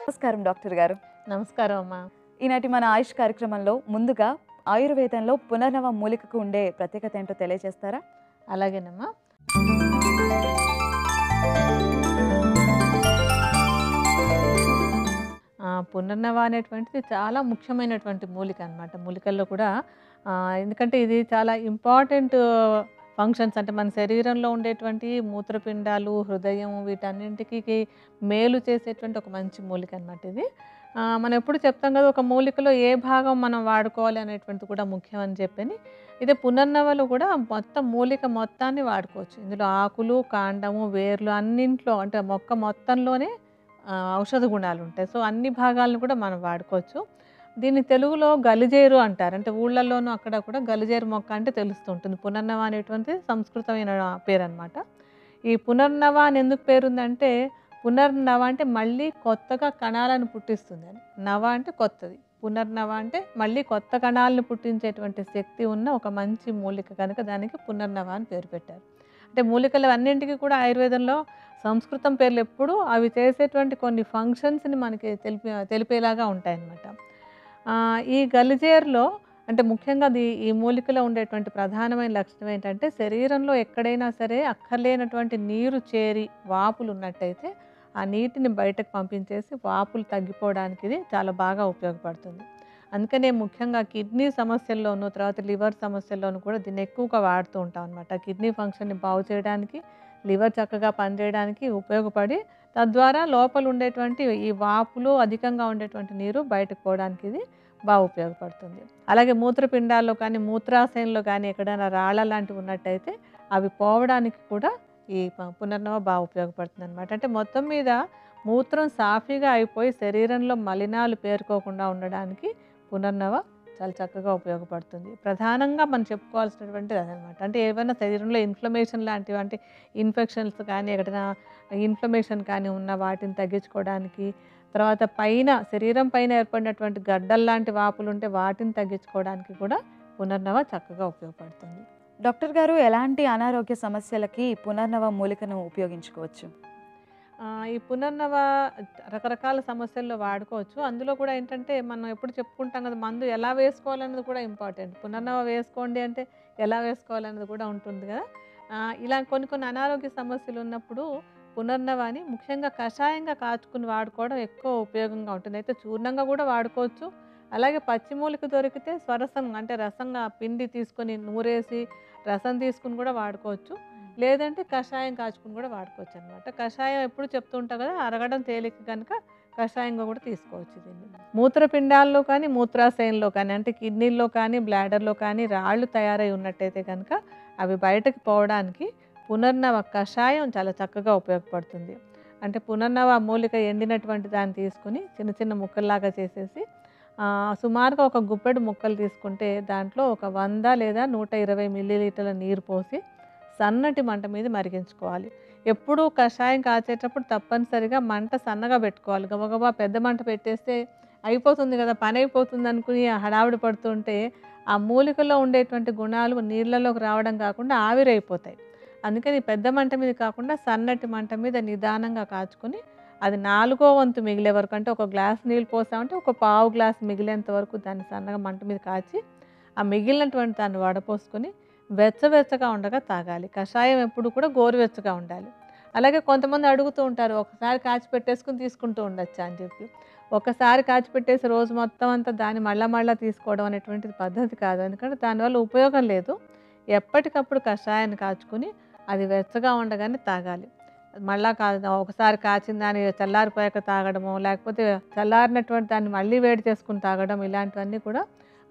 నమస్కారం డాక్టర్ గారు. నమస్కారం అమ్మా. ఈనాటి మన ఆయుష్ కార్యక్రమంలో ముందుగా ఆయుర్వేదంలో పునర్నవ మూలికకు ఉండే ప్రత్యేకత ఏంటో తెలియజేస్తారా? అలాగేనమ్మా. పునర్నవ అనేటువంటిది చాలా ముఖ్యమైనటువంటి మూలిక అనమాట. మూలికల్లో కూడా ఎందుకంటే ఇది చాలా ఇంపార్టెంట్ ఫంక్షన్స్, అంటే మన శరీరంలో ఉండేటువంటి మూత్రపిండాలు, హృదయం వీటన్నింటికి మేలు చేసేటువంటి ఒక మంచి మూలిక అనమాట ఇది. మనం ఎప్పుడు చెప్తాం కదా, ఒక మూలికలో ఏ భాగం మనం వాడుకోవాలి అనేటువంటిది కూడా ముఖ్యం అని చెప్పని. ఇదే పునర్నవలు కూడా మొత్తం మూలిక మొత్తాన్ని వాడుకోవచ్చు. ఇందులో ఆకులు, కాండము, వేర్లు అన్నింట్లో, అంటే మొక్క మొత్తంలోనే ఔషధ గుణాలు ఉంటాయి. సో అన్ని భాగాలను కూడా మనం వాడుకోవచ్చు. దీన్ని తెలుగులో గలిజేరు అంటారు. అంటే ఊళ్ళల్లోనూ అక్కడ కూడా గలిజేరు మొక్క అంటే తెలుస్తుంటుంది. పునర్నవ అనేటువంటిది సంస్కృతమైన పేరనమాట. ఈ పునర్నవ అని ఎందుకు పేరుందంటే, పునర్నవ అంటే మళ్ళీ కొత్తగా కణాలను పుట్టిస్తుంది అని. నవ అంటే కొత్తది, పునర్నవ అంటే మళ్ళీ కొత్త కణాలను పుట్టించేటువంటి శక్తి ఉన్న ఒక మంచి మూలిక కనుక దానికి పునర్నవ అని పేరు పెట్టారు. అంటే మూలికలు అన్నింటికి కూడా ఆయుర్వేదంలో సంస్కృతం పేర్లు ఎప్పుడు అవి చేసేటువంటి కొన్ని ఫంక్షన్స్ని మనకి తెలిపేలాగా ఉంటాయన్నమాట. ఈ గలిజేరులో అంటే ముఖ్యంగా ఈ మూలికలో ఉండేటువంటి ప్రధానమైన లక్షణం ఏంటంటే, శరీరంలో ఎక్కడైనా సరే అక్కర్లేనటువంటి నీరు చేరి వాపులు ఉన్నట్టయితే ఆ నీటిని బయటకు పంపించేసి వాపులు తగ్గిపోవడానికి ఇది చాలా బాగా ఉపయోగపడుతుంది. అందుకనే ముఖ్యంగా కిడ్నీ సమస్యల్లోనూ, తర్వాత లివర్ సమస్యల్లోనూ కూడా దీన్ని ఎక్కువగా వాడుతూ ఉంటాం అనమాట. కిడ్నీ ఫంక్షన్ని బాగు చేయడానికి, లివర్ చక్కగా పనిచేయడానికి ఉపయోగపడి, తద్వారా లోపల ఉండేటువంటి ఈ వాపులు, అధికంగా ఉండేటువంటి నీరు బయటకు పోవడానికి ఇది బాగా ఉపయోగపడుతుంది. అలాగే మూత్రపిండాల్లో కానీ, మూత్రాశయంలో కానీ ఎక్కడైనా రాళ్ళ లాంటివి ఉన్నట్టయితే అవి పోవడానికి కూడా ఈ పునర్నవ బాగా ఉపయోగపడుతుంది అనమాట. అంటే మొత్తం మీద మూత్రం సాఫీగా అయిపోయి శరీరంలో మలినాలు పేరుకోకుండా ఉండడానికి పునర్నవ చాలా చక్కగా ఉపయోగపడుతుంది. ప్రధానంగా మనం చెప్పుకోవాల్సినటువంటిది అదనమాట. అంటే ఏవైనా శరీరంలో ఇన్ఫ్లమేషన్ లాంటివి, అంటే ఇన్ఫెక్షన్స్ కానీ, ఎక్కడైనా ఇన్ఫ్లమేషన్ కానీ ఉన్న వాటిని తగ్గించుకోవడానికి, తర్వాత పైన శరీరం పైన ఏర్పడినటువంటి గడ్డల్లాంటి వాపులు ఉంటే వాటిని తగ్గించుకోవడానికి కూడా పునర్నవ చక్కగా ఉపయోగపడుతుంది. డాక్టర్ గారు, ఎలాంటి అనారోగ్య సమస్యలకి పునర్నవ మూలికను ఉపయోగించుకోవచ్చు? ఈ పునర్నవ రకరకాల సమస్యల్లో వాడుకోవచ్చు. అందులో కూడా ఏంటంటే, మనం ఎప్పుడు చెప్పుకుంటాం కదా, మందు ఎలా వేసుకోవాలన్నది కూడా ఇంపార్టెంట్. పునర్నవ వేసుకోండి అంటే ఎలా వేసుకోవాలన్నది కూడా ఉంటుంది కదా. ఇలా కొన్ని కొన్ని అనారోగ్య సమస్యలు ఉన్నప్పుడు పునర్నవాని ముఖ్యంగా కషాయంగా కాచుకుని వాడుకోవడం ఎక్కువ ఉపయోగంగా ఉంటుంది. అయితే చూర్ణంగా కూడా వాడుకోవచ్చు. అలాగే పచ్చిమూలిక దొరికితే స్వరసం, అంటే రసంగా పిండి తీసుకొని నూరేసి రసం తీసుకుని కూడా వాడుకోవచ్చు. లేదంటే కషాయం కాచుకుని కూడా వాడుకోవచ్చు అనమాట. కషాయం ఎప్పుడు చెప్తూ ఉంటాం కదా, అరగడం తేలిక కనుక కషాయంగా కూడా తీసుకోవచ్చు దీన్ని. మూత్రపిండాల్లో కానీ, మూత్రాశయంలో కానీ, అంటే కిడ్నీల్లో కానీ, బ్లాడర్లో కానీ రాళ్ళు తయారై ఉన్నట్టయితే కనుక అవి బయటకు పోవడానికి పునర్నవ కషాయం చాలా చక్కగా ఉపయోగపడుతుంది. అంటే పునర్నవ మూలిక ఎండినటువంటి దాన్ని తీసుకుని చిన్న చిన్న ముక్కల్లాగా చేసేసి, సుమారుగా ఒక గుప్పెడు ముక్కలు తీసుకుంటే దాంట్లో ఒక 100 లేదా 120 మిల్లీలీటర్ల నీరు పోసి సన్నటి మంట మీద మరిగించుకోవాలి. ఎప్పుడూ కషాయం కాచేటప్పుడు తప్పనిసరిగా మంట సన్నగా పెట్టుకోవాలి. గబగబా పెద్ద మంట పెట్టేస్తే అయిపోతుంది కదా, పని అయిపోతుంది అనుకుని హడావిడి పడుతుంటే ఆ మూలికలో ఉండేటువంటి గుణాలు నీళ్ళలోకి రావడం కాకుండా ఆవిరైపోతాయి. అందుకని పెద్ద మంట మీద కాకుండా సన్నటి మంట మీద నిదానంగా కాచుకొని, అది 4వ వంతు మిగిలే వరకు, అంటే ఒక గ్లాస్ నీళ్ళు పోసామంటే ఒక పావు గ్లాస్ మిగిలేంత వరకు దాన్ని సన్నగా మంట మీద కాచి, ఆ మిగిలినటువంటి దాన్ని వడపోసుకొని వెచ్చగా ఉండగా తాగాలి. కషాయం ఎప్పుడు కూడా గోరువెచ్చగా ఉండాలి. అలాగే కొంతమంది అడుగుతూ ఉంటారు, ఒకసారి కాచి పెట్టేసుకుని తీసుకుంటూ ఉండొచ్చా అని చెప్పి. ఒకసారి కాచి పెట్టేసి రోజు మొత్తం అంతా దాన్ని మళ్ళా తీసుకోవడం అనేటువంటిది పద్ధతి కాదు. ఎందుకంటే దానివల్ల ఉపయోగం లేదు. ఎప్పటికప్పుడు కషాయాన్ని కాచుకుని అది వెచ్చగా ఉండగానే తాగాలి. మళ్ళా ఒకసారి కాచిన దాన్ని చల్లారిపోయాక తాగడము, లేకపోతే చల్లారినటువంటి దాన్ని మళ్ళీ వేడి చేసుకుని తాగడం, ఇలాంటివన్నీ కూడా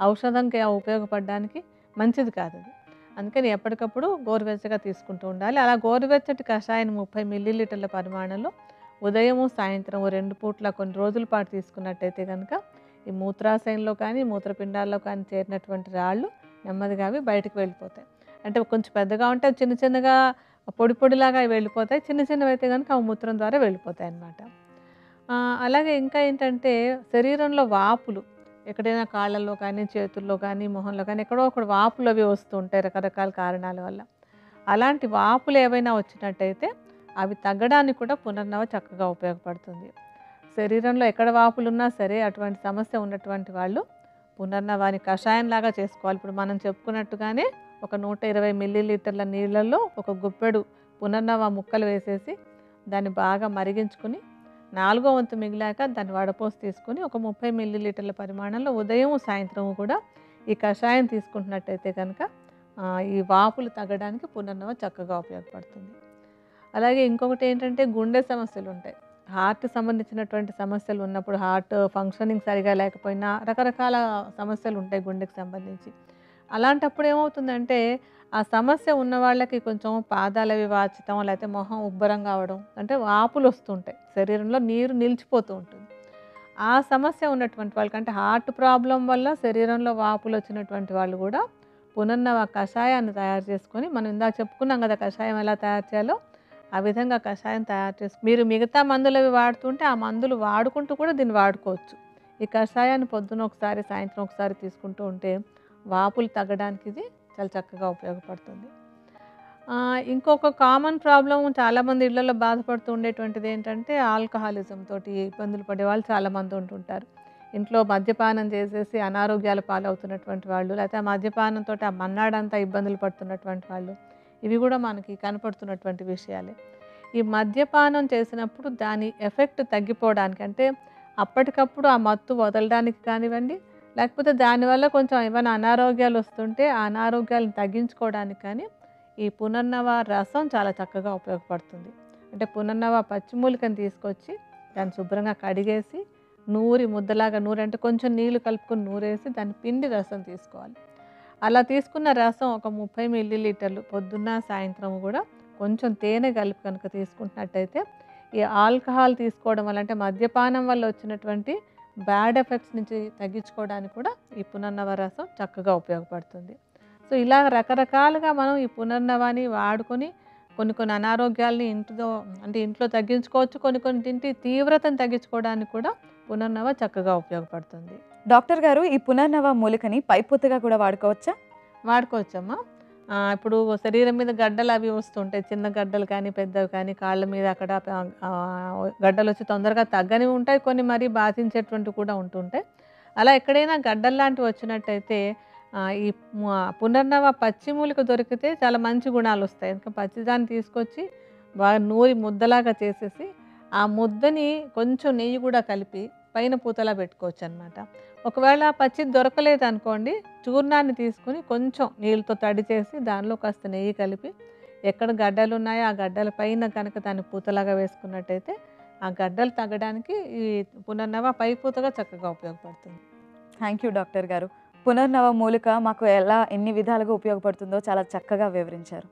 ఔషధంకి ఉపయోగపడడానికి మంచిది కాదు అది. అందుకని ఎప్పటికప్పుడు గోరువెచ్చగా తీసుకుంటూ ఉండాలి. అలా గోరువెచ్చటి కషాయాన్ని 30 మిల్లీలీటర్ల పరిమాణంలో ఉదయము, సాయంత్రం 2 పూట్ల కొన్ని రోజుల పాటు తీసుకున్నట్టయితే కనుక ఈ మూత్రాశయంలో కానీ, మూత్రపిండాల్లో కానీ చేరినటువంటి రాళ్ళు నెమ్మదిగా అవి బయటకు వెళ్ళిపోతాయి. అంటే కొంచెం పెద్దగా ఉంటే చిన్న చిన్నగా పొడిలాగా అవి వెళ్ళిపోతాయి. చిన్న చిన్నవి అయితే కనుక అవి మూత్రం ద్వారా వెళ్ళిపోతాయి అన్నమాట. అలాగే ఇంకా ఏంటంటే, శరీరంలో వాపులు ఎక్కడైనా కాళ్ళల్లో కానీ, చేతుల్లో కానీ, మొహంలో కానీ ఎక్కడో ఒకటి వాపులు అవి వస్తూ ఉంటాయి రకరకాల కారణాల వల్ల. అలాంటి వాపులు ఏవైనా వచ్చినట్టయితే అవి తగ్గడానికి కూడా పునర్నవ చక్కగా ఉపయోగపడుతుంది. శరీరంలో ఎక్కడ వాపులున్నా సరే అటువంటి సమస్య ఉన్నటువంటి వాళ్ళు పునర్నవాని కషాయంలాగా చేసుకోవాలి. ఇప్పుడు మనం చెప్పుకున్నట్టుగానే ఒక 120 మిల్లీలీటర్ల నీళ్ళల్లో ఒక గుప్పెడు పునర్నవ ముక్కలు వేసేసి దాన్ని బాగా మరిగించుకుని 4వ వంతు మిగిలాక దాన్ని వడపోసి తీసుకొని ఒక 30 మిల్లీలీటర్ల పరిమాణంలో ఉదయం సాయంత్రం కూడా ఈ కషాయం తీసుకుంటున్నట్టయితే కనుక ఈ వాపులు తగ్గడానికి పునర్నవ చక్కగా ఉపయోగపడుతుంది. అలాగే ఇంకొకటి ఏంటంటే గుండె సమస్యలు ఉంటాయి. హార్ట్ సంబంధించినటువంటి సమస్యలు ఉన్నప్పుడు హార్ట్ ఫంక్షనింగ్ సరిగా లేకపోయినా రకరకాల సమస్యలు ఉంటాయి గుండెకి సంబంధించి. అలాంటప్పుడు ఏమవుతుందంటే ఆ సమస్య ఉన్న వాళ్ళకి కొంచెం పాదాలవి వాచటం, లేకపోతే మొహం ఉబ్బరం కావడం, అంటే వాపులు వస్తుంటాయి, శరీరంలో నీరు నిలిచిపోతూ ఉంటుంది. ఆ సమస్య ఉన్నటువంటి వాళ్ళకి, అంటే హార్ట్ ప్రాబ్లం వల్ల శరీరంలో వాపులు వచ్చినటువంటి వాళ్ళు కూడా పునర్నవ కషాయాన్ని తయారు చేసుకొని, మనం ఇందాక చెప్పుకున్నాం కదా కషాయం ఎలా తయారు చేయాలో, ఆ విధంగా కషాయం తయారు చేసి మీరు మిగతా మందులవి వాడుతుంటే ఆ మందులు వాడుకుంటూ కూడా దీన్ని వాడుకోవచ్చు. ఈ కషాయాన్ని పొద్దున ఒకసారి సాయంత్రం ఒకసారి తీసుకుంటూ ఉంటే వాపులు తగ్గడానికి ఇది చాలా చక్కగా ఉపయోగపడుతుంది. ఇంకొక కామన్ ప్రాబ్లం చాలామంది ఇళ్లలో బాధపడుతూ ఉండేటువంటిది ఏంటంటే ఆల్కహాలిజం తోటి ఇబ్బందులు పడే వాళ్ళు చాలామంది ఉంటుంటారు. ఇంట్లో మద్యపానం చేసేసి అనారోగ్యాల పాలవుతున్నటువంటి వాళ్ళు, లేకపోతే ఆ మద్యపానంతో ఆ మన్నాడంతా ఇబ్బందులు పడుతున్నటువంటి వాళ్ళు, ఇవి కూడా మనకి కనపడుతున్నటువంటి విషయాలే. ఈ మద్యపానం చేసినప్పుడు దాని ఎఫెక్ట్ తగ్గిపోవడానికి, అంటే అప్పటికప్పుడు ఆ మత్తు వదలడానికి కానివ్వండి, లేకపోతే దానివల్ల కొంచెం ఏమైనా అనారోగ్యాలు వస్తుంటే ఆ అనారోగ్యాలను తగ్గించుకోవడానికి కానీ ఈ పునర్నవ రసం చాలా చక్కగా ఉపయోగపడుతుంది. అంటే పునర్నవ పచ్చిమూలికను తీసుకొచ్చి దాన్ని శుభ్రంగా కడిగేసి ముద్దలాగా అంటే కొంచెం నీళ్లు కలుపుకొని నూరేసి దాన్ని పిండి రసం తీసుకోవాలి. అలా తీసుకున్న రసం ఒక 30 మిల్లీలీటర్లు పొద్దున్న సాయంత్రం కూడా కొంచెం తేనె కలిపి కనుక తీసుకుంటున్నట్టయితే ఈ ఆల్కహాల్ తీసుకోవడం వల్ల, అంటే మద్యపానం వల్ల వచ్చినటువంటి బ్యాడ్ ఎఫెక్ట్స్ నుంచి తగ్గించుకోవడానికి కూడా ఈ పునర్నవ రసం చక్కగా ఉపయోగపడుతుంది. సో ఇలా రకరకాలుగా మనం ఈ పునర్నవాన్ని వాడుకొని కొన్ని అనారోగ్యాలని ఇంట్లో తగ్గించుకోవచ్చు. కొన్ని తింటి తీవ్రతను తగ్గించుకోవడానికి కూడా పునర్నవ చక్కగా ఉపయోగపడుతుంది. డాక్టర్ గారు, ఈ పునర్నవ మూలికని పైపొత్తుగా కూడా వాడుకోవచ్చా? వాడుకోవచ్చమ్మా. ఇప్పుడు శరీరం మీద గడ్డలు అవి వస్తుంటాయి, చిన్న గడ్డలు కానీ పెద్దవి కానీ, కాళ్ళ మీద అక్కడ గడ్డలు వచ్చి తొందరగా తగ్గనివి ఉంటాయి, కొన్ని మరీ బాధించేటువంటివి కూడా ఉంటుంటాయి. అలా ఎక్కడైనా గడ్డలు లాంటివి వచ్చినట్టయితే ఈ పునర్నవ పచ్చి మూలిక దొరికితే చాలా మంచి గుణాలు వస్తాయి. ఇంకా పచ్చిదాన్ని తీసుకొచ్చి బాగా ముద్దలాగా చేసేసి ఆ ముద్దని కొంచెం నెయ్యి కూడా కలిపి పైన పూతలా పెట్టుకోవచ్చు అనమాట. ఒకవేళ పచ్చిది దొరకలేదు అనుకోండి, చూర్ణాన్ని తీసుకుని కొంచెం నీళ్ళతో తడి చేసి దానిలో కాస్త నెయ్యి కలిపి ఎక్కడ గడ్డలు ఉన్నాయో ఆ గడ్డల పైన కనుక దాన్ని పూతలాగా వేసుకున్నట్టయితే ఆ గడ్డలు తగ్గడానికి ఈ పునర్నవ పై పూతగా చక్కగా ఉపయోగపడుతుంది. థ్యాంక్ యూ డాక్టర్ గారు. పునర్నవ మూలిక మాకు ఎన్ని విధాలుగా ఉపయోగపడుతుందో చాలా చక్కగా వివరించారు.